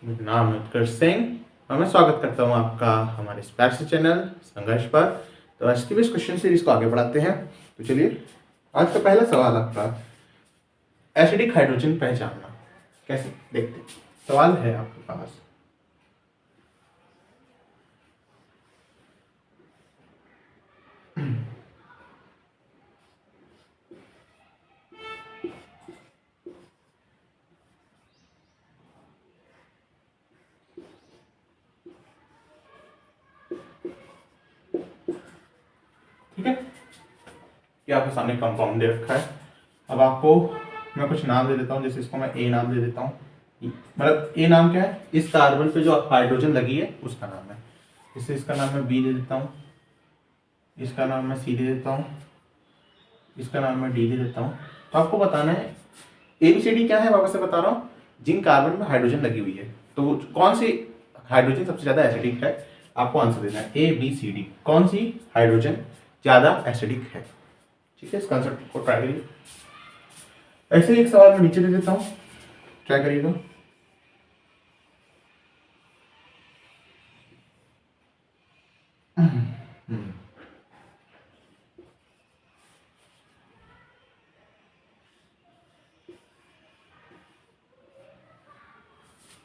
मेरा नाम है उत्कर्ष सिंह और मैं स्वागत करता हूँ आपका हमारे इस प्यार से चैनल संघर्ष पर। तो आज की भी इस क्वेश्चन सीरीज को आगे बढ़ाते हैं। तो चलिए, आज का पहला सवाल आपका, एसिडिक हाइड्रोजन पहचानना कैसे, देखते हैं। सवाल है आपके पास, ठीक है, ये आपके सामने कंपाउंड दे रखा है। अब आपको मैं कुछ नाम दे देता हूँ, जैसे इसको मैं ए नाम दे देता हूँ। मतलब ए नाम क्या है, इस कार्बन पे जो हाइड्रोजन लगी है उसका नाम है। जैसे इसका नाम मैं बी दे देता हूँ, इसका नाम मैं सी दे देता हूँ, इसका नाम मैं डी दे देता हूँ। तो आपको बताना है एबीसीडी क्या है, वापस से बता रहा हूँ, जिन कार्बन में हाइड्रोजन लगी हुई है तो कौन सी हाइड्रोजन सबसे ज्यादा एसिडिक है, आपको आंसर देना है ए बी सी डी, कौन सी हाइड्रोजन ज्यादा एसिडिक है। ठीक है, इस कॉन्सेप्ट को ट्राई करिए। ऐसे ही एक सवाल मैं नीचे दे देता हूँ, ट्राई करिएगा।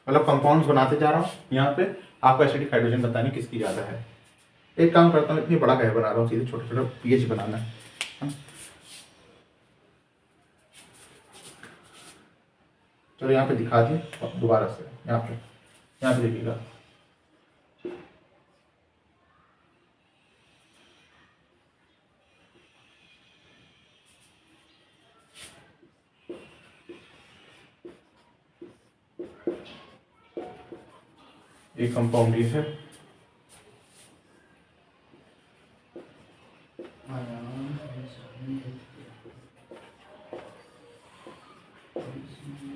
मतलब कंपाउंड्स बनाते जा रहा हूँ, यहाँ पे आपको एसिडिक हाइड्रोजन बतानी किसकी ज्यादा है। एक काम करता हूँ, इतनी बड़ा क्या बना रहा हूँ, सीधे छोटे छोटे पीएच बनाना है। चलो यहाँ पे दिखा दिए दोबारा से, यहाँ पे देखिएगा। एक कंपाउंड ये है,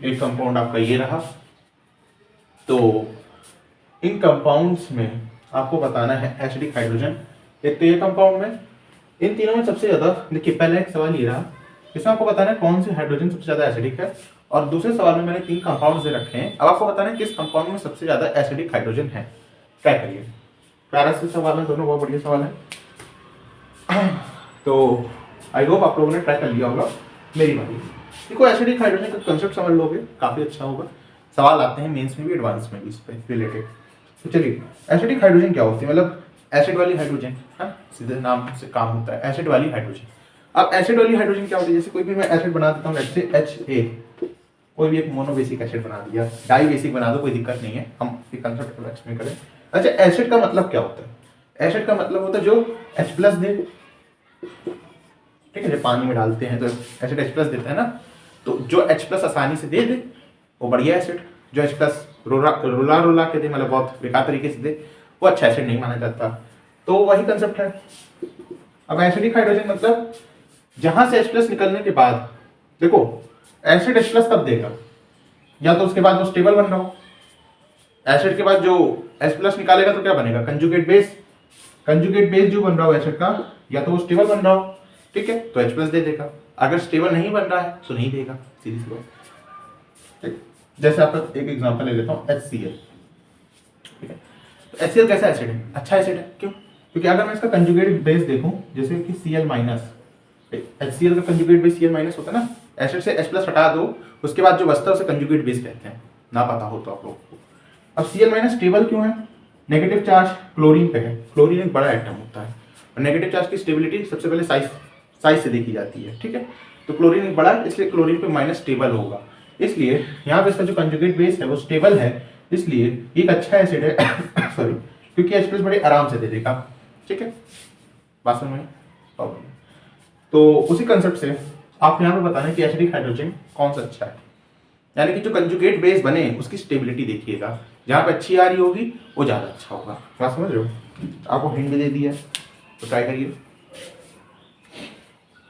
एक कंपाउंड आपका ये रहा। तो इन कंपाउंड्स में आपको बताना है एसिडिक हाइड्रोजन। एक तो ये कंपाउंड में, इन तीनों में सबसे ज्यादा, देखिए पहला एक सवाल ये रहा, इसमें आपको बताना है कौन सी हाइड्रोजन सबसे ज्यादा एसिडिक है, और दूसरे सवाल में मैंने 3 कंपाउंड्स दे रखे हैं। अब आपको बताना है किस कंपाउंड में सबसे ज्यादा एसिडिक हाइड्रोजन है। ट्राई करिए, प्यारा से सवाल है, दोनों बहुत बढ़िया सवाल है। तो आई होप आप लोगों ने ट्राई कर लिया होगा। मेरी बारी, देखो एसिडिक हाइड्रोजन का कंसेप्ट समझ लोगे काफी अच्छा होगा। सवाल आते हैं मेंस में भी, एडवांस में भी इस पे रिलेटेड। तो चलिए, एसिडिक हाइड्रोजन क्या होती है, मतलब एसिड वाली हाइड्रोजन, हाँ सीधे नाम से काम होता है, एसिड वाली हाइड्रोजन। अब एसिड वाली हाइड्रोजन क्या होती है, जैसे कोई भी मैं एसिड बना देता हूँ, लेट्स से HA, कोई भी एक मोनोबेसिक एसिड बना दिया, डाई बेसिक बना दो, कोई दिक्कत नहीं है, हम ये कंसेप्ट को एक्सप्लेन करें। अच्छा, एसिड का मतलब क्या होता है, एसिड का मतलब होता है जो H+ दे। ठीक है, जब पानी में डालते हैं तो एसिड H+ देता है ना, तो जो H+ आसानी से दे दे वो बढ़िया एसिड, जो H+ रुला के दे, मतलब बहुत बेकार तरीके से दे, वो अच्छा एसिड नहीं माना जाता। तो वही कंसेप्ट है। अब एसिडिक हाइड्रोजन मतलब जहां से H+ निकलने के बाद, देखो एसिड H+ तब देगा या तो उसके बाद वो स्टेबल बन रहा हो, एसिड के बाद जो H+ निकालेगा तो क्या बनेगा, कंजुगेट बेस। कंजुगेट बेस जो बन रहा हो एसिड का, या तो वो स्टेबल बन रहा हो, ठीक है, तो H+ दे देगा। अगर स्टेबल नहीं बन रहा है तो नहीं देगा, सीधी सी बात। ठीक, जैसे आपका एक एग्जांपल ले लेता हूँ, HCl। ठीक है, तो HCl कैसा एसिड है, अच्छा एसिड है, क्यों, क्योंकि अगर मैं इसका कंजुगेट बेस देखूं, जैसे कि Cl-, HCl का कंजुगेट बेस Cl- होता है ना, एसिड से H+ हटा दो, उसके बाद जो बचता है उसे कंजुगेट बेस कहते हैं, ना पता हो तो आप लोगों को। अब Cl- स्टेबल क्यों है, नेगेटिव चार्ज क्लोरीन पे है, क्लोरीन एक बड़ा एटम होता है, और नेगेटिव चार्ज की स्टेबिलिटी सबसे पहले साइज से देखी जाती है। ठीक है, तो क्लोरीन एक बड़ा है, इसलिए क्लोरीन पे माइनस स्टेबल होगा, इसलिए यहाँ पे इसका जो कंजुगेट बेस है वो स्टेबल है, इसलिए एक अच्छा एसिड है। सॉरी, क्योंकि H+ बड़े आराम से दे देगा। ठीक है, बात समझ में? तो उसी कंसेप्ट से आप यहाँ पे बताना कि एसिडिक हाइड्रोजन कौन सा अच्छा है, यानी कि जो कंजुगेट बेस बने उसकी स्टेबिलिटी देखिएगा, जहाँ पे अच्छी आ रही होगी वो ज़्यादा अच्छा होगा। बात समझ रहे हो? आपको हिंट दे दिया, तो ट्राई करिए।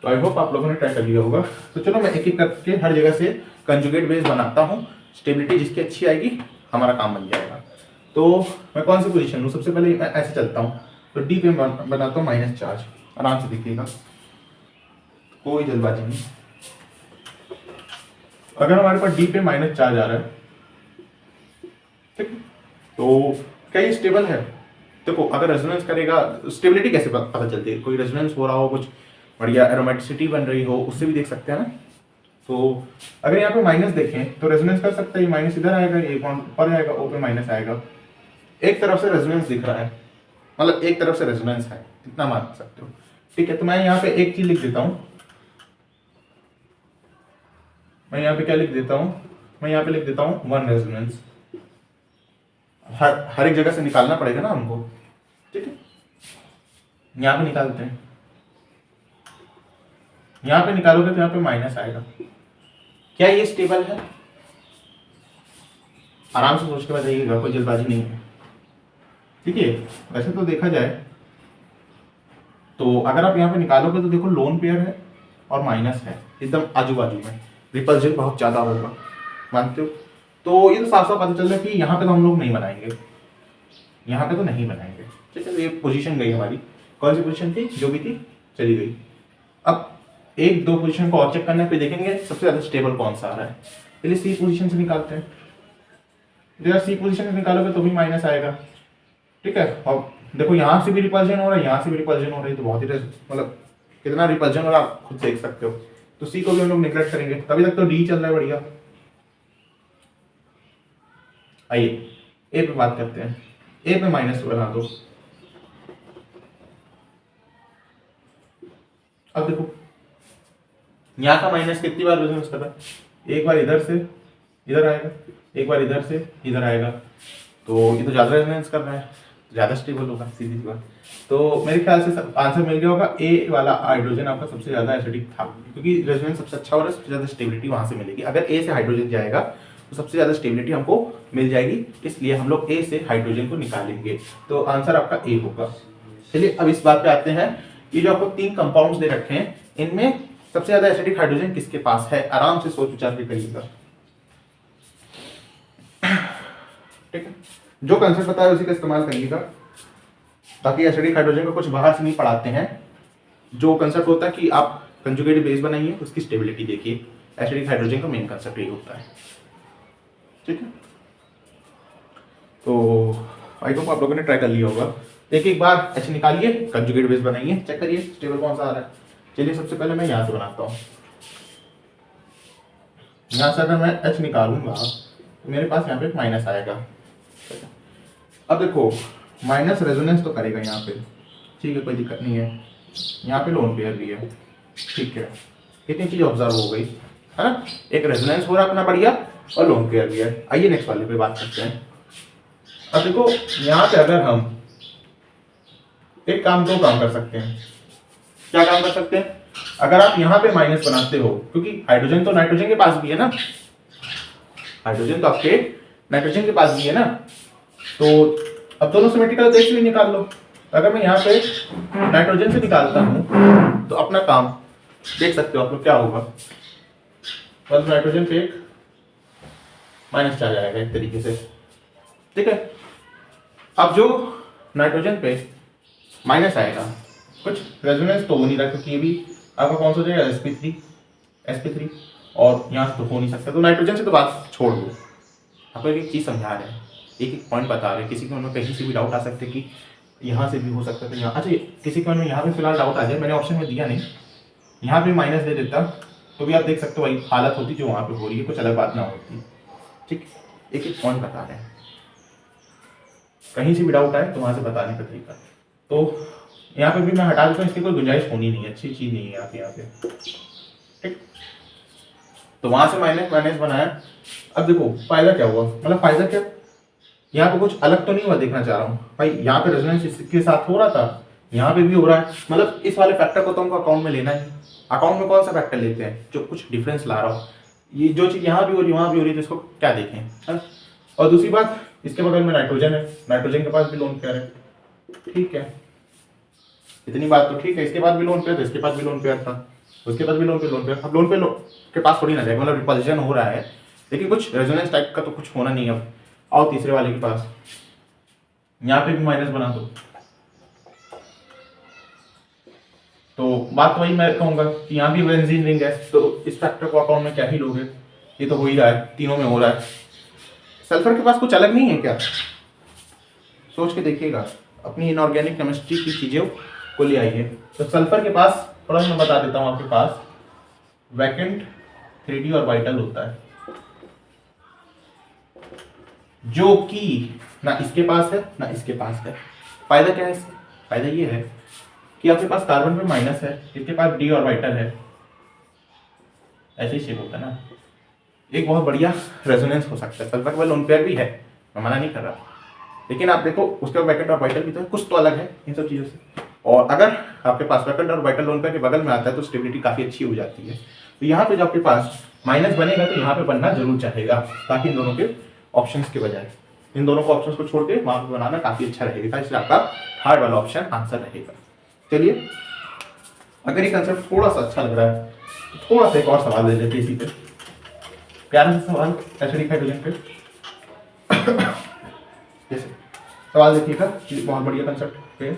तो आई होप आप लोगों ने ट्राई कर लिया होगा। तो चलो मैं एक एक करके हर जगह से कंजुगेट बेस बनाता हूँ, स्टेबिलिटी जिसकी अच्छी आएगी हमारा काम बन जाएगा। तो मैं कौन सी पोजीशन लूँ, सबसे पहले मैं ऐसे चलता हूँ, तो डी पे बनाता हूँ माइनस चार्ज, आराम से देखिएगा, कोई जल्दबाजी नहीं। अगर हमारे पास डी पे माइनस चार्ज आ रहा है, ठीक है, तो क्या ये स्टेबल है? देखो अगर रेजोनेंस करेगा, स्टेबिलिटी कैसे पता चलती है? कोई रेजोनेंस हो रहा हो, कुछ बढ़िया एरोमेटिसिटी बन रही हो, उससे भी देख सकते हैं ना। तो अगर यहाँ पे माइनस देखें तो रेजोनेंस कर सकते हैं, माइनस इधर आएगा, ये बॉन्ड ऊपर आएगा, ओ पे माइनस आएगा। एक तरफ से रेजोनेंस दिख रहा है, मतलब एक तरफ से रेजोनेंस है, इतना मान सकते हो। ठीक है, तो मैं यहाँ पे एक चीज लिख देता हूँ, मैं यहाँ पे क्या लिख देता हूँ, मैं यहाँ पे लिख देता हूँ वन रेजोनेंस। हर एक जगह से निकालना पड़ेगा ना हमको, ठीक है। यहाँ पे निकालते हैं, यहाँ पे निकालोगे तो यहाँ पे माइनस आएगा। क्या ये स्टेबल है? आराम से सोच के बताइएगा, कोई जल्दबाजी नहीं है। ठीक है, वैसे तो देखा जाए तो अगर आप यहाँ पे निकालोगे तो देखो लोन पेयर है और माइनस है, एकदम आजू बाजू में, रिपल्जन बहुत ज्यादा होगा, मानते हो? तो ये तो साफ साफ पता चल रहा है कि यहाँ पे तो हम लोग नहीं बनाएंगे, यहाँ पे तो नहीं बनाएंगे। ठीक है, तो ये पोजीशन गई हमारी, कौन सी पोजीशन थी? जो भी थी चली गई। अब एक दो पोजीशन को और चेक करना है, फिर देखेंगे सबसे ज्यादा स्टेबल कौन सा आ रहा है। पहले सी पोजीशन से निकालते हैं, जरा सी पोजीशन से निकालोगे तो भी माइनस आएगा। ठीक है, और देखो यहाँ से भी रिपल्जन हो रहा है, यहाँ से भी रिपल्जन हो रही है, तो बहुत ही मतलब कितना रिपल्जन हो रहा है आप खुद देख सकते हो। तो सी को भी हम लोग निगलेक्ट करेंगे, तभी तक तो डी चल रहा है बढ़िया। आइए ए पे बात करते हैं, ए पे माइनस बना दो। अब देखो यहाँ का माइनस कितनी बार रेजोनेंस कर रहा है? एक बार इधर से इधर आएगा, एक बार इधर से इधर आएगा, तो ये तो ज्यादा रेजोनेंस कर रहा है, ज्यादा स्टेबल होगा, सीधी सी बात। तो मेरे ख्याल से आंसर मिल गया होगा, ए वाला हाइड्रोजन आपका सबसे ज्यादा एसिडिक था, क्योंकि रेजोनेंस सबसे अच्छा हो रहा है, सबसे ज्यादा स्टेबिलिटी वहां से मिलेगी। अगर ए से हाइड्रोजन जाएगा तो सबसे ज्यादा स्टेबिलिटी हमको मिल जाएगी, इसलिए हम लोग ए से हाइड्रोजन को निकालेंगे। तो आंसर आपका ए होगा। चलिए अब इस बात पे आते हैं, ये जो आपको तीन कंपाउंड्स दे रखे हैं, इनमें सबसे ज्यादा एसिडिक हाइड्रोजन किसके पास है? आराम से सोच विचार के करिएगा। ठीक है, जो कंसेप्ट पता है उसी का इस्तेमाल करिएगा, ताकि एसिडिक हाइड्रोजन को कुछ बाहर से नहीं पढ़ाते हैं। जो कंसेप्ट होता है कि आप कंजुगेटेड बेस बनाइए, उसकी स्टेबिलिटी देखिए, एसिडिक हाइड्रोजन का मेन कंसेप्ट यही होता है। ठीक है, तो आई होप आप लोगों ने ट्राई कर लिया होगा। एक एक बार ऐसे निकालिए, कंजुगेट बेस बनाइए, चेक करिए स्टेबल कौन सा आ रहा है। चलिए सबसे पहले मैं यहाँ से बनाता हूँ, यहाँ से अगर मैं H निकालूंगा तो मेरे पास यहाँ पे माइनस आएगा। अब देखो माइनस रेजोनेंस तो करेगा यहाँ पे, ठीक है, कोई दिक्कत नहीं है। यहाँ पे लोन पेयर भी है, ठीक है, इतनी चीज ऑब्जर्व हो गई है ना। एक रेजोनेंस हो रहा है अपना बढ़िया, और लोन पेयर भी है। आइए नेक्स्ट वाले पे बात करते हैं। अब देखो यहाँ पे अगर हम एक काम, दो काम कर सकते हैं। क्या काम कर सकते हैं? अगर आप यहाँ पे माइनस बनाते हो, क्योंकि हाइड्रोजन तो नाइट्रोजन के पास भी है ना, हाइड्रोजन तो आपके नाइट्रोजन के पास भी है ना, तो अब दोनों सिमेट्रिकल तो इसलिए निकाल लो। अगर मैं यहाँ पे नाइट्रोजन से निकालता हूँ तो अपना काम देख सकते हो आप लोग क्या होगा, बस नाइट्रोजन पे एक माइनस आ जाएगा एक तरीके से। ठीक है, अब जो नाइट्रोजन पे माइनस आएगा, कुछ रेजोनेंस तो हो नहीं रहा, क्योंकि ये भी आपका कौन सा हो जाएगा? sp3, और यहाँ से तो हो नहीं सकता। तो नाइट्रोजन से तो बात छोड़ दो, आपको एक चीज समझा रहे हैं, एक एक पॉइंट बता रहे हैं। किसी के मन में कहीं से भी डाउट आ सकते कि यहाँ से भी हो सकता है, यहाँ अच्छा किसी के मन में यहाँ पे फिलहाल डाउट आ जाए, मैंने ऑप्शन में दिया नहीं, यहाँ पे माइनस दे देता तो भी आप देख सकते हो वही हालत होती जो वहाँ पे हो रही है, कुछ अलग बात ना होती। ठीक, एक एक पॉइंट बता रहे हैं, कहीं से भी डाउट आए तो वहाँ से बताने का तरीका। तो यहाँ पे भी मैं हटा देता हूँ, इसकी कोई गुंजाइश होनी नहीं है, अच्छी चीज नहीं है यहाँ पे। ठीक, तो वहां से माइनस माइनस बनाया। अब देखो फायदा क्या हुआ, मतलब फायदा क्या, यहाँ पे कुछ अलग तो नहीं हुआ, देखना चाह रहा हूँ भाई। यहाँ पे रेजोनेंस इसके साथ हो रहा था, यहाँ पे भी हो रहा है, मतलब इस वाले फैक्टर को तो हमको अकाउंट में लेना है। अकाउंट में कौन सा फैक्टर लेते हैं? जो कुछ डिफरेंस ला रहा हो, ये जो चीज यहाँ भी हो रही है वहाँ भी हो रही है, तो इसको क्या देखें, है? और दूसरी बात, इसके बगल में नाइट्रोजन है, नाइट्रोजन के पास भी लोन पेयर है, ठीक है, इतनी बात तो ठीक है। इसके बाद भी लोन पेयर था, इसके पास भी लोन पेयर था, उसके पास भी लोन पेयर। अब लोन पेयर के पास थोड़ी ना जाएगा, मतलब रिपल्जन हो रहा है, लेकिन कुछ रेजोनेंस टाइप का तो कुछ होना नहीं है। अब आओ तीसरे वाले के पास, यहाँ पे भी माइनस बना दो। तो बात वही मैं कहूंगा कि यहाँ भी बेंजीन रिंग है, तो इस फैक्टर को अकाउंट में क्या ही लोगे, ये तो हो ही रहा है, तीनों में हो रहा है। सल्फर के पास कुछ अलग नहीं है क्या? सोच के देखिएगा, अपनी इनऑर्गेनिक केमिस्ट्री की चीज़ों को ले आइए। तो सल्फर के पास थोड़ा मैं बता देता हूँ, आपके पास वैकेंट 3D ऑर्बिटल होता है, जो कि ना इसके पास है ना इसके पास है। फायदा क्या है इससे? फायदा ये है कि आपके पास कार्बन पे माइनस है, इसके पास डी ऑर्बिटल है, ऐसे ही शेप होता है ना, एक बहुत बढ़िया रेजोनेंस हो सकता है। सल्फर का लोन पेयर भी है, मैं मना नहीं कर रहा, लेकिन आप देखो उसके वैकेंट ऑर्बिटल भी तो है, कुछ तो अलग है इन सब चीज़ों से। और अगर आपके पास वैकेंट ऑर्बिटल लोन पेयर के बगल में आता है तो स्टेबिलिटी काफ़ी अच्छी हो जाती है। तो यहाँ पे जो आपके पास माइनस बनेगा तो यहाँ पे बनना जरूर चाहेगा, ताकि इन दोनों के ऑप्शंस के बजाय इन दोनों को ऑप्शंस को छोड़ के वहाँ पे बनाना काफ़ी अच्छा रहेगा, इसलिए आपका थर्ड वाला ऑप्शन आंसर रहेगा। चलिए, अगर ये कंसेप्ट थोड़ा सा अच्छा लग रहा है तो थोड़ा सा एक और सवाल ले लेते हैं इसी पे, प्यारा सा सवाल एसिडिक हाइड्रोजन पे। जैसे सवाल देखिएगा, बहुत बढ़िया कंसेप्ट पे।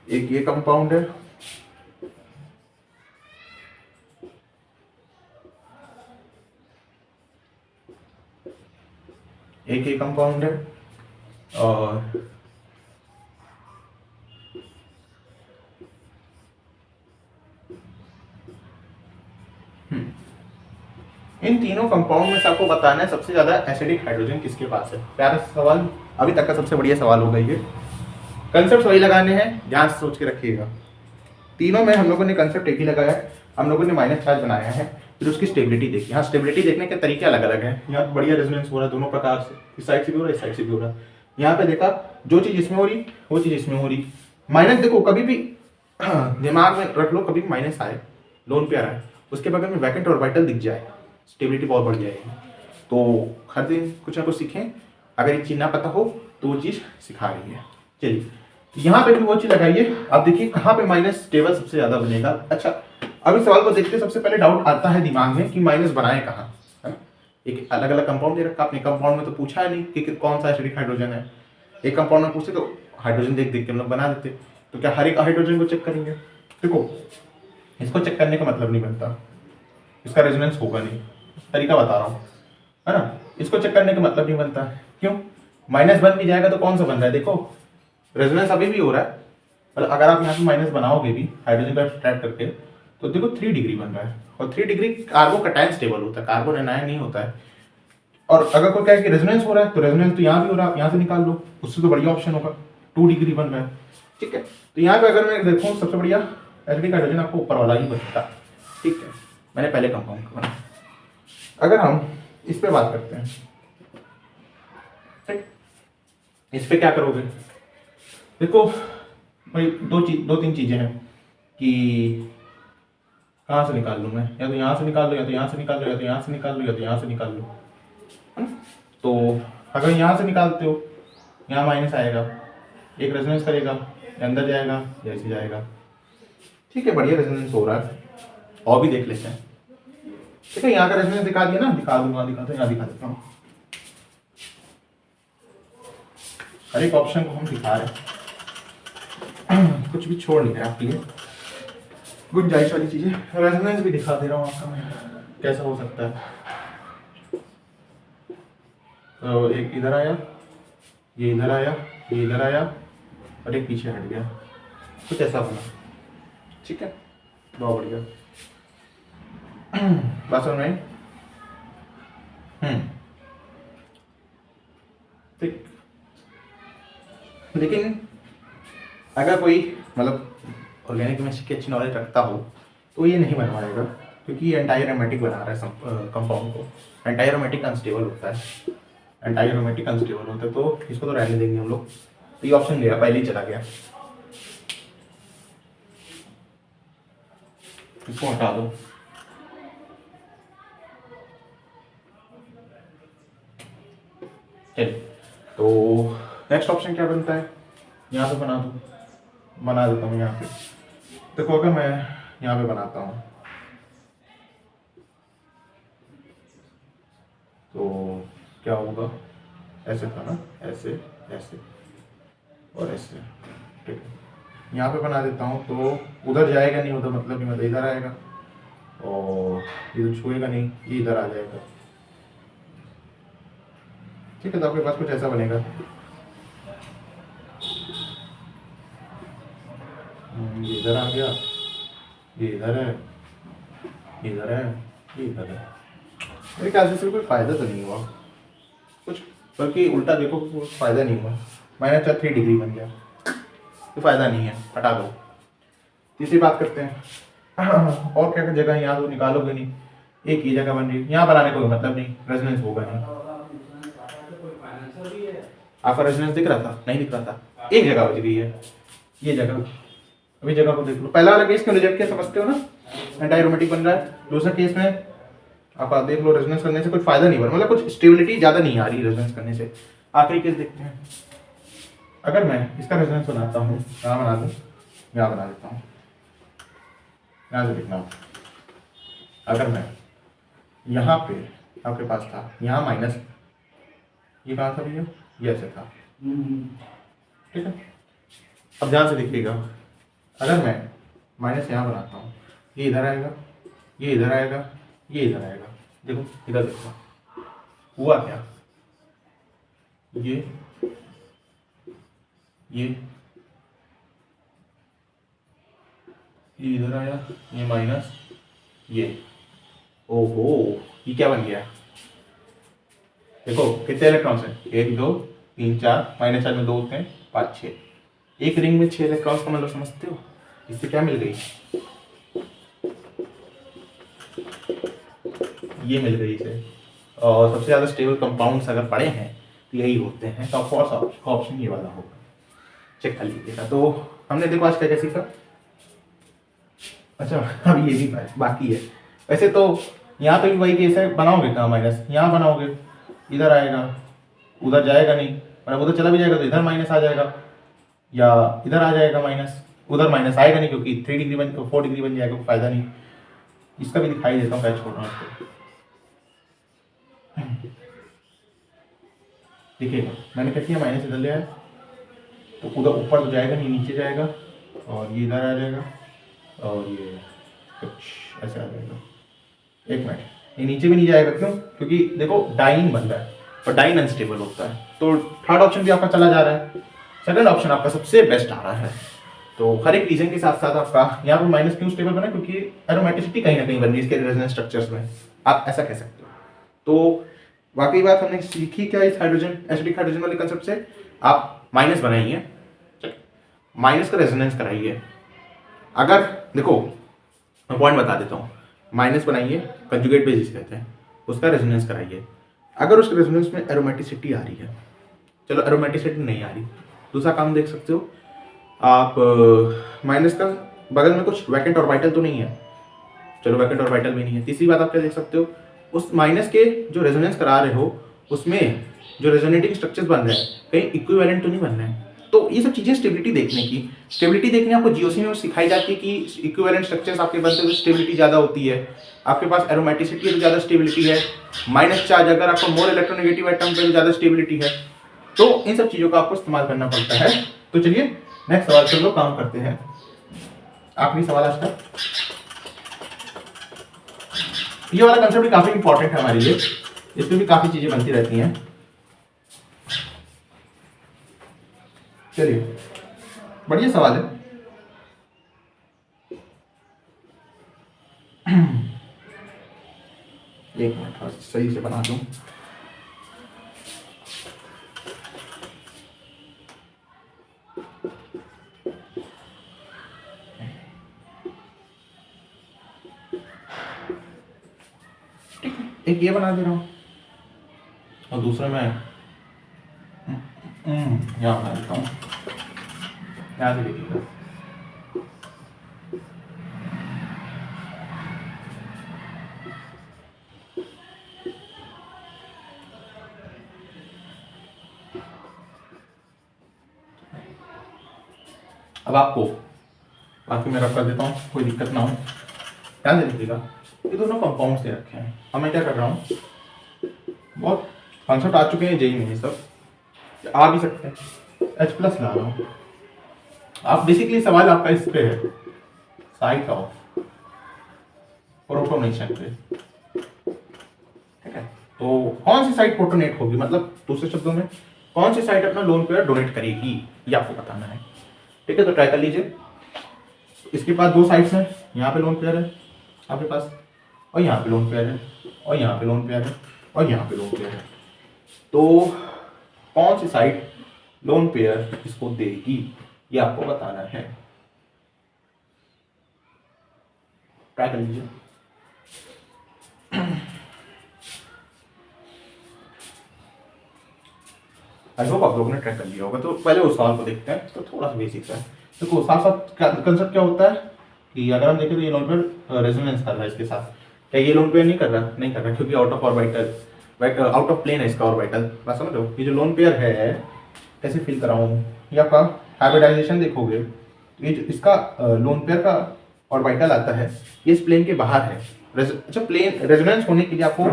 एक ये कंपाउंड है, एक ये कंपाउंड है, और इन तीनों कंपाउंड में से आपको बताना है सबसे ज्यादा एसिडिक हाइड्रोजन किसके पास है। प्यारा सवाल, अभी तक का सबसे बढ़िया सवाल होगा ये। कंसेप्ट वही लगाने हैं, ध्यान से सोच के रखिएगा। तीनों में हम लोगों ने कंसेप्ट एक ही लगाया है, हम लोगों ने माइनस चार्ज बनाया है, फिर उसकी स्टेबिलिटी देखी। हाँ, स्टेबिलिटी देखने के तरीके अलग अलग हैं। यहाँ बढ़िया रेजोनेंस हो रहा है दोनों प्रकार से, इस साइड से भी हो रहा है, इस साइड से भी हो रहा है। यहाँ पे देखा, जो चीज़ इसमें हो रही वो चीज़ इसमें हो रही। माइनस देखो, कभी भी दिमाग में रख लो, कभी भी माइनस आए, लोन पे आ रहा है, उसके बगल में वैकेंट ऑर्बिटल दिख जाए, स्टेबिलिटी बहुत बढ़ जाएगी। तो हर दिन कुछ ना कुछ सीखें, अगर एक चीज़ ना पता हो तो वो चीज़ सिखा रही है। चलिए, यहाँ पे भी वो चीज लगाइए, आप देखिए कहाँ पे माइनस स्टेबल सबसे ज्यादा बनेगा। अच्छा, अभी सवाल को देखते सबसे पहले डाउट आता है दिमाग में कि माइनस बनाए कहाँ, है ना। एक अलग अलग कंपाउंड दे रखा आपने, कंपाउंड में तो पूछा है नहीं कि कौन सा एसिडिक हाइड्रोजन है। एक कंपाउंड में पूछते तो हाइड्रोजन देख देख के हम लोग बना देते, तो क्या हर एक हाइड्रोजन को चेक करेंगे? देखो, इसको चेक करने का मतलब नहीं बनता, इसका रेजोनेंस होगा नहीं, तरीका बता रहा हूँ, है ना। इसको चेक करने का मतलब नहीं बनता, क्यों? माइनस बन भी जाएगा तो कौन सा बन रहा है, देखो रेजोनेंस अभी भी हो रहा है। मतलब अगर आप यहाँ पे माइनस बनाओगे भी हाइड्रोजन का सब्ट्रैक्ट करके, तो देखो 3 डिग्री बन रहा है, और 3 डिग्री कार्बो कटायन स्टेबल होता है, कार्बन एनायन नहीं होता है। और अगर कोई कहे कि रेजोनेंस हो रहा है, तो रेजोनेंस तो यहाँ भी हो रहा है, यहाँ से निकाल लो, उससे तो बढ़िया ऑप्शन होगा, 2 डिग्री बन रहा है। ठीक है, तो यहाँ पे अगर मैं देखूँ सबसे बढ़िया एसिडिक हाइड्रोजन आपको ऊपर वाला ही बनता। ठीक है, मैंने पहले कंपाउंड को बनाया। अगर हम इस पे बात करते हैं, ठीक, इस पे क्या करोगे? देखो भाई, दो तीन चीजें हैं कि कहाँ से निकाल लूँ मैं, या तो यहाँ से निकाल लो, या तो यहाँ से निकाल लो, या तो यहाँ से निकाल लो, या तो यहाँ से निकाल लो, है ना। तो अगर यहाँ से निकालते हो, यहाँ माइनस आएगा, एक रेजोनेंस करेगा, अंदर जाएगा, जैसे जाएगा। ठीक है, बढ़िया रेजोनेंस हो रहा है, और भी देख लेते हैं। ठीक है, यहाँ का रेजोनेंस दिखा दिया ना, दिखा दूंगा, दिखाते यहाँ दिखा देता हूँ। हर एक ऑप्शन को हम दिखा रहे हैं, कुछ भी छोड़ नहीं रहे आपके लिए, गुंजाइश वाली चीजें। रेजोनेंस भी दिखा दे रहा हूँ आपका मैं, कैसा हो सकता है। तो एक इधर आया, ये इधर आया, ये इधर आया, और एक पीछे हट गया, कुछ ऐसा बना। ठीक है, बहुत बढ़िया, बात समझ में। ठीक, लेकिन अगर कोई मतलब ऑर्गेनिक केमिस्ट्री की अच्छी नॉलेज रखता हो तो ये नहीं बनवाएगा, क्योंकि ये एंटी एरोमेटिक बना रहा है कंपाउंड को। एंटी एरोमेटिक अनस्टेबल होता है, एंटी एरोमेटिक अनस्टेबल होता है, तो इसको तो रहने देंगे हम लोग। तो ये ऑप्शन गया, पहले ही चला गया, इसको हटा दो। चलिए, तो नेक्स्ट ऑप्शन क्या बनता है, यहाँ पे बना देता हूँ यहाँ पे। देखो, अगर मैं यहाँ पे बनाता हूँ तो क्या होगा, ऐसे था ना, ऐसे ऐसे और ऐसे। ठीक है, यहाँ पे बना देता हूँ तो उधर जाएगा नहीं, उधर मतलब नहीं, मतलब इधर आएगा। और ये तो छुएगा नहीं, ये इधर आ जाएगा। ठीक है, तो आपके पास कुछ ऐसा बनेगा। ये इधर आ गया, ये इधर है, ये इधर है, ये इधर है। मेरे ख्याल से इससे कोई फ़ायदा तो नहीं हुआ कुछ, बल्कि उल्टा देखो कुछ फ़ायदा नहीं हुआ। -3 डिग्री बन गया, कोई फ़ायदा नहीं है, हटा दो। तीसरी बात करते हैं। और क्या क्या जगह यहाँ तो निकालोगे नहीं, एक ही जगह बन रही है, यहाँ बनाने का कोई मतलब नहीं, रेजोनेंस होगा नहीं। आपका रेजोनेंस दिख रहा था? नहीं दिख रहा था, एक जगह बच गई है, ये जगह। अभी जगह को देख लो। पहला वाला केस क्यों रिजेक्ट किया समझते हो ना, एंटी बन रहा है। दूसरे केस में आप देख लो, रेजोनेंस करने से कुछ फायदा नहीं बना, मतलब कुछ स्टेबिलिटी ज़्यादा नहीं आ रही रेजोनेंस करने से। आखिरी केस देखते हैं। अगर मैं इसका रेजोनेंस बनाता हूँ, यहाँ बना दूँ, यहाँ बना देता हूँ, यहाँ से देखना। अगर मैं यहाँ पे आपके पास था, यहाँ माइनस, ये कहाँ था भैया, ये ऐसे था, ठीक है। अब ध्यान से देखिएगा, अगर मैं माइनस यहाँ बनाता हूँ, ये इधर आएगा, ये इधर आएगा, ये इधर आएगा। देखो इधर देखो, हुआ क्या, ये इधर आया, ये माइनस, ये, ओहो, ये क्या बन गया। देखो कितने इलेक्ट्रॉन्स हैं, 1 2 3 4, -4 में 2 होते हैं, 5 6। एक रिंग में 6 इलेक्ट्रॉन्स का मतलब समझते हो, इससे क्या मिल गई, ये मिल गई इसे। और सबसे ज़्यादा स्टेबल कंपाउंड्स अगर पड़े हैं तो यही होते हैं, तो ऑफकोर्स ऑप्शन ये वाला होगा, चेक कर लीजिएगा। तो हमने देखो आज क्या क्या सीखा। अच्छा अब ये भी बाकी है। वैसे तो यहाँ पे भी वही केस है, बनाओगे कहाँ माइनस, यहाँ बनाओगे, इधर आएगा, उधर जाएगा नहीं, मतलब उधर चला भी जाएगा तो इधर माइनस आ जाएगा, या इधर आ जाएगा माइनस, उधर माइनस आएगा नहीं क्योंकि 3 डिग्री बन 4 डिग्री बन जाएगा, कोई फायदा नहीं। इसका भी दिखाई देता हूँ, क्या छोड़ रहा हूँ इसको। देखिएगा मैंने क्या किया, माइनस इधर ले आया तो उधर ऊपर तो जाएगा नहीं, नीचे जाएगा, और ये इधर आ जाएगा, और ये कुछ ऐसे आ जाएगा। एक मिनट, ये नीचे भी नहीं जाएगा, क्यों, क्योंकि देखो डाइन बन रहा है और डाइन अनस्टेबल होता है, तो थर्ड ऑप्शन भी आपका चला जा रहा है, सेकंड ऑप्शन आपका सबसे बेस्ट आ रहा है। तो हर एक रीजन के साथ साथ आपका यहाँ पर माइनस क्यों स्टेबल बना, क्योंकि एरोमेटिसिटी कहीं ना कहीं बन रही है इसके रेजोनेंस स्ट्रक्चर्स में, आप ऐसा कह सकते हो। तो वाकई बात हमने सीखी क्या इस हाइड्रोजन, एसिडिक हाइड्रोजन वाले कंसेप्ट से, आप माइनस बनाइए, माइनस का रेजोनेंस कराइए। अगर देखो मैं पॉइंट बता देता हूँ, माइनस बनाइए, कंजुगेट बेसिस कहते हैं, उसका रेजोनेंस कराइए। अगर उस रेजोनेंस में एरोमेटिसिटी आ रही है, चलो एरोमेटिसिटी नहीं आ रही, दूसरा काम देख सकते हो आप, माइनस का बगल में कुछ वैकेंट ऑर्बिटल तो नहीं है, चलो वैकेंट ऑर्बिटल भी नहीं है। तीसरी बात आप क्या देख सकते हो, उस माइनस के जो रेजोनेंस करा रहे हो उसमें जो रेजोनेटिंग स्ट्रक्चर्स बन रहे हैं कहीं इक्विवेलेंट तो नहीं बन रहे हैं। तो ये सब चीज़ें स्टेबिलिटी देखने आपको जीओसी में सिखाई जाती है कि इक्विवेलेंट स्ट्रक्चर्स आपके बनते हुए स्टेबिलिटी ज़्यादा होती है, आपके पास एरोमेटिसिटी है तो ज़्यादा स्टेबिलिटी है, माइनस चार्ज अगर आपको मोर इलेक्ट्रोनेगेटिव एटम पे तो ज़्यादा स्टेबिलिटी है। तो इन सब चीज़ों का आपको इस्तेमाल करना पड़ता है। तो चलिए नेक्स्ट सवाल पे लोग काम करते हैं। आखिरी सवाल आज का, ये वाला कंसेप्ट भी काफी इंपॉर्टेंट है हमारे लिए, इसमें भी काफी चीजें बनती रहती हैं। चलिए बढ़िया सवाल है। एक मिनट सही से बना दूं। एक ये बना दे रहा हूँ और दूसरा मैं यहाँ बना देता हूँ, यहाँ से देखिएगा। अब आपको बाकी मैं रख कर देता हूँ, कोई दिक्कत ना हो, ध्यान से देखिएगा। ये दोनों कंपाउंड्स दे रखे हैं, अब मैं क्या कर रहा हूँ, बहुत कॉन्सेप्ट आ चुके हैं जेई में, ये सब आ भी सकते हैं। H+ ला रहा हूँ, आप बेसिकली सवाल आपका इस पे है, साइट ऑफ प्रोटोनेशन पे, ठीक है। तो कौन सी साइड प्रोटोनेट होगी, मतलब दूसरे शब्दों में कौन सी साइड अपना लोन पेयर डोनेट करेगी, ये आपको बताना है, ठीक है। तो ट्राई कर लीजिए। इसके पास दो साइड्स हैं, यहाँ पे लोन पेयर है आपके पास, और यहाँ पे लोन पेयर है, और यहाँ पे लोन पेयर है, और यहाँ पे लोन पेयर है। तो कौन सी साइड लोन पेयर इसको देगी, ये आपको बताना है। ट्राई कर लीजिए। आई होप आप लोगों ने ट्राई कर लिया होगा। तो पहले उस सवाल को देखते हैं, तो थोड़ा सा बेसिक्स है। देखो साथ साथ कंसेप्ट क्या होता है कि अगर हम देखें तो ये लोन पेयर रेजोनेंस कर रहा है इसके साथ, क्या ये लोन पेयर नहीं कर रहा, नहीं कर रहा, क्योंकि out of orbital, out of plane है इसका ऑर्बिटल। बात समझ लो, ये जो लोन पेयर है कैसे फील कराऊँ, ये आपका हाइब्रिडाइजेशन देखोगे, ये जो इसका लोन पेयर का ऑर्बिटल आता है ये इस प्लेन के बाहर है। अच्छा, प्लेन रेजोनेंस होने के लिए आपको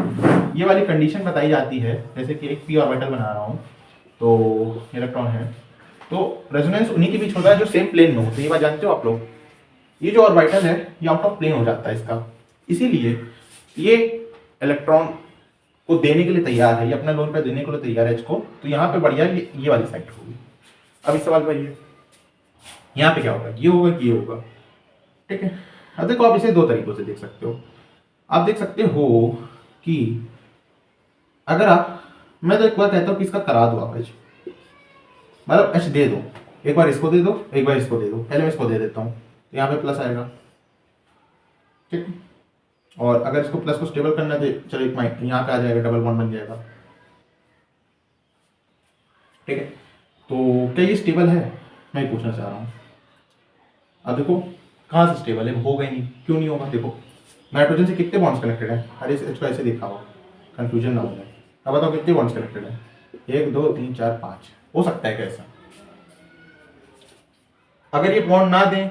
ये वाली कंडीशन बताई जाती है, जैसे कि एक पी ऑर्बिटल बना रहा हूँ, तो इलेक्ट्रॉन है, तो रेजोनेंस उन्हीं के बीच होता है जो सेम प्लेन में होते हैं, ये बात जानते हो आप लोग। ये जो ऑर्बिटल है ये आउट ऑफ प्लेन हो जाता है इसका, इसीलिए ये इलेक्ट्रॉन को देने के लिए तैयार है, ये अपना लोन पेयर देने के लिए तैयार है इसको। तो यहाँ पे बढ़िया ये वाली साइड होगी। अब इस सवाल पर ये यहाँ पे क्या होगा, ये होगा कि ये होगा, ठीक है। अब देखो आप इसे दो तरीकों से देख सकते हो। आप देख सकते हो कि अगर आप, मैं तो एक बार कहता हूँ कि इसका करा दो आप एच, मतलब एच दे दो, एक बार इसको दे दो, एक बार इसको दे दो। पहले मैं इसको दे देता हूँ, तो यहाँ पे प्लस आएगा, ठीक। और अगर इसको प्लस को स्टेबल करना है तो चलो एक माइक यहाँ पे आ जाएगा, डबल बॉन्ड बन जाएगा, ठीक है। तो क्या ये स्टेबल है, मैं पूछना चाह रहा हूँ। अब देखो कहाँ से स्टेबल है, होगा ही नहीं, क्यों नहीं होगा। देखो नाइट्रोजन से कितने बॉन्ड्स कनेक्टेड है, अरे इसको ऐसे देखा हो, कंफ्यूजन ना हो जाए। अब बताओ कितने बॉन्ड्स कनेक्टेड है, 1 2 3 4 5, हो सकता है कैसा। अगर ये बॉन्ड ना दें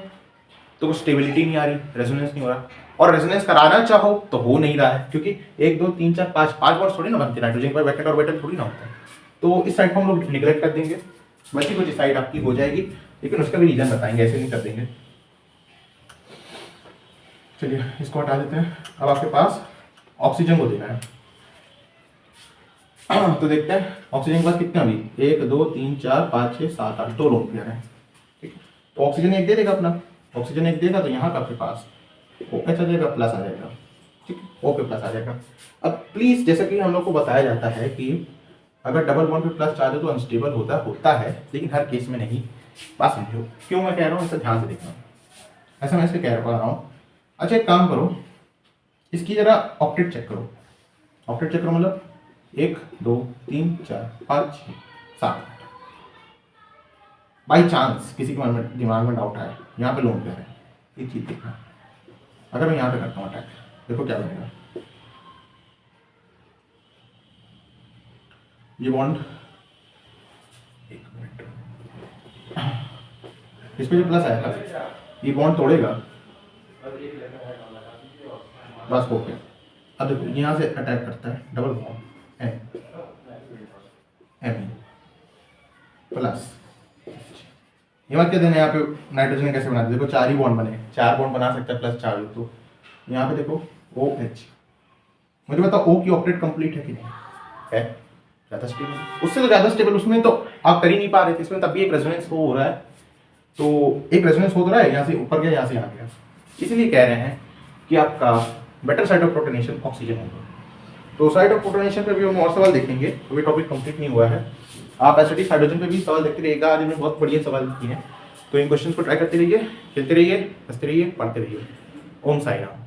तो कुछ स्टेबिलिटी नहीं आ रही, रेजोनेंस नहीं हो रहा, और रेजोनेंस कराना चाहो तो हो नहीं रहा है, क्योंकि 1 2 3 4 5 बॉन्ड्स थोड़ी ना बनते, नाइट्रोजन पर वैकेंट ऑर्बिटल थोड़ी ना होता है। तो इस साइड को हम लोग निगलेक्ट कर देंगे, बची कुछ साइड आपकी हो जाएगी, लेकिन उसका भी रीजन बताएंगे, ऐसे नहीं कर देंगे। चलिए इसको हटा देते हैं। अब आपके पास ऑक्सीजन को देना है, तो देखते हैं ऑक्सीजन के पास कितने, अभी 1 2 3 4 5 6 7 8, 2 लोन पेयर है, ठीक है। तो ऑक्सीजन एक दे देगा अपना, ऑक्सीजन एक देगा, तो यहाँ का आपके पास OH आ जाएगा, प्लस आ जाएगा, ठीक है, O पे प्लस आ जाएगा। अब प्लीज, जैसा कि हम लोग को बताया जाता है कि अगर डबल बॉन्ड पे प्लस चार्ज हो तो अनस्टेबल होता है, लेकिन हर केस में नहीं। बात समझो क्यों मैं कह रहा हूँ, ऐसा ध्यान से देखना, ऐसा मैं इसलिए कह रहा हूँ। अच्छा एक काम करो, इसकी जरा ऑक्टेट चेक करो, ऑक्टेट चेक करो, मतलब 1 2 3 4 5 6 7 बाई चांस किसी के दिमाग में डाउट आए, यहाँ पे लोन पेयर है, ये चीज देखना। अगर मैं यहाँ पे करता हूँ अटैक, देखो क्या बनेगा, ये बॉन्ड, एक मिनट, इसमें जो प्लस आएगा ये बॉन्ड तोड़ेगा, बस हो गया। अब देखो यहाँ से अटैक करता है, डबल बॉन्ड एम प्लस, ये मत क्या देना, यहाँ पे नाइट्रोजन कैसे बना देखो, 4 ही बॉन्ड बने, 4 बॉन्ड बना सकता है प्लस 4 हो, तो यहाँ पे देखो OH, मुझे बताओ O की ऑक्टेट कंप्लीट है कि नहीं है, ज़्यादा स्टेबल, उससे तो ज़्यादा स्टेबल, उसमें तो आप कर ही नहीं पा रहे थे, इसमें तब भी एक रेजोनेंस हो रहा है, तो एक रेजोनेंस हो रहा है, यहाँ से ऊपर गया, यहाँ से यहाँ गया, इसीलिए कह रहे हैं कि आपका better side of protonation oxygen होगा। तो साइड ऑफ प्रोटोनेशन पे भी हम और सवाल देखेंगे, तो ये टॉपिक कंप्लीट नहीं हुआ है। आप एसिडिक हाइड्रोजन पे भी सवाल देखते रहिएगा, आज में बहुत बढ़िया सवाल किए हैं, तो इन क्वेश्चन को ट्राई करते रहिए, खेलते रहिए, हंसते रहिए, पढ़ते रहिए। ओम साई राम।